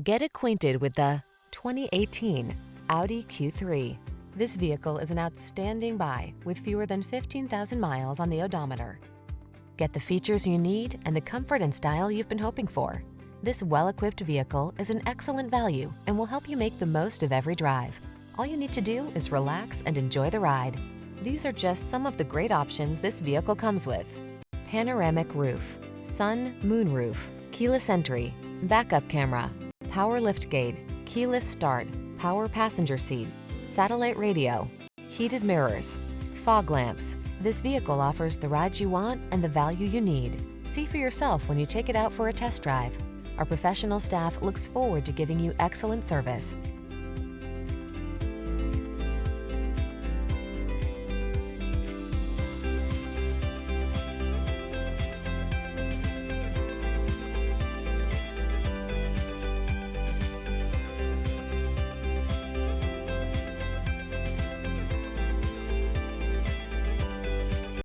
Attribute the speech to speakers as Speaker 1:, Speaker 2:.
Speaker 1: Get acquainted with the 2018 Audi Q3. This vehicle is an outstanding buy with fewer than 15,000 miles on the odometer. Get the features you need and the comfort and style you've been hoping for. This well-equipped vehicle is an excellent value and will help you make the most of every drive. All you need to do is relax and enjoy the ride. These are just some of the great options this vehicle comes with: panoramic roof, sun, moon roof, keyless entry, backup camera, power liftgate, keyless start, power passenger seat, satellite radio, heated mirrors, fog lamps. This vehicle offers the ride you want and the value you need. See for yourself when you take it out for a test drive. Our professional staff looks forward to giving you excellent service.